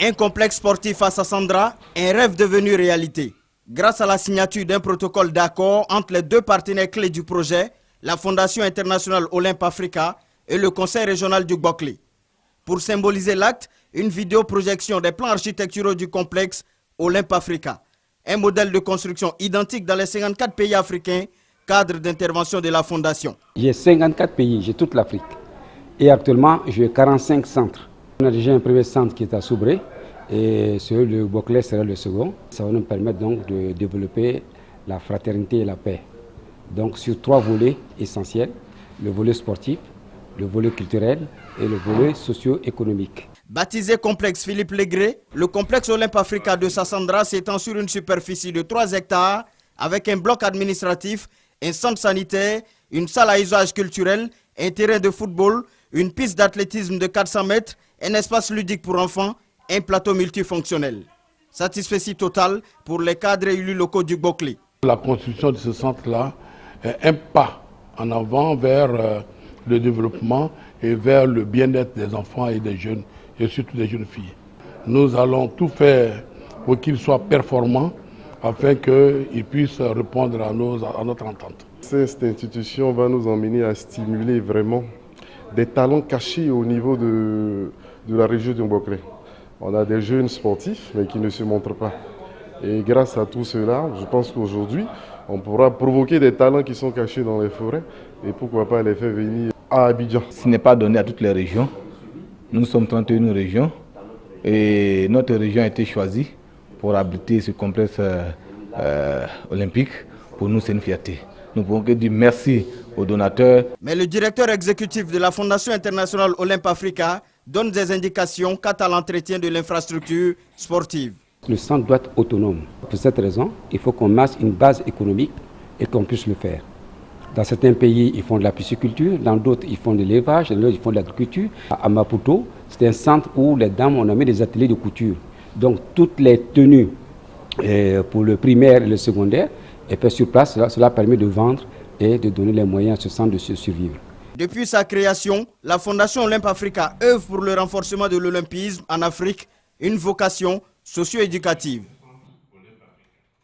Un complexe sportif à Sassandra, un rêve devenu réalité. Grâce à la signature d'un protocole d'accord entre les deux partenaires clés du projet, la Fondation internationale Olympe Africa et le Conseil régional du Gbokli. Pour symboliser l'acte, une vidéoprojection des plans architecturaux du complexe Olympe Africa. Un modèle de construction identique dans les 54 pays africains, cadre d'intervention de la Fondation. J'ai 54 pays, j'ai toute l'Afrique. Et actuellement, j'ai 45 centres. On a déjà un premier centre qui est à Soubré et le Gbokli sera le second. Ça va nous permettre donc de développer la fraternité et la paix. Donc sur 3 volets essentiels, le volet sportif, le volet culturel et le volet socio-économique. Baptisé complexe Philippe Légré, le complexe Olympe Africa de Sassandra s'étend sur une superficie de 3 hectares avec un bloc administratif, un centre sanitaire, une salle à usage culturel, un terrain de football, une piste d'athlétisme de 400 mètres, un espace ludique pour enfants, un plateau multifonctionnel. Satisfecit total pour les cadres et élus locaux du Gbokli. La construction de ce centre-là est un pas en avant vers le développement et vers le bien-être des enfants et des jeunes, et surtout des jeunes filles. Nous allons tout faire pour qu'ils soient performants afin qu'ils puissent répondre à notre entente. Cette institution va nous emmener à stimuler vraiment des talents cachés au niveau de la région du Gbokli. On a des jeunes sportifs mais qui ne se montrent pas. Et grâce à tout cela, je pense qu'aujourd'hui, on pourra provoquer des talents qui sont cachés dans les forêts et pourquoi pas les faire venir à Abidjan. Ce n'est pas donné à toutes les régions. Nous sommes 31 régions et notre région a été choisie pour abriter ce complexe olympique. Pour nous, c'est une fierté. Nous pouvons que dire merci aux donateurs. Mais le directeur exécutif de la Fondation internationale Olympe Africa donne des indications quant à l'entretien de l'infrastructure sportive. Le centre doit être autonome. Pour cette raison, il faut qu'on masse une base économique et qu'on puisse le faire. Dans certains pays, ils font de la pisciculture, dans d'autres, ils font de l'élevage, dans d'autres, ils font de l'agriculture. À Maputo, c'est un centre où les dames, on a mis des ateliers de couture. Donc, toutes les tenues pour le primaire et le secondaire, et puis sur place, cela permet de vendre et de donner les moyens à ce centre de survivre. Depuis sa création, la Fondation Olympe Africa œuvre pour le renforcement de l'olympisme en Afrique, une vocation socio-éducative.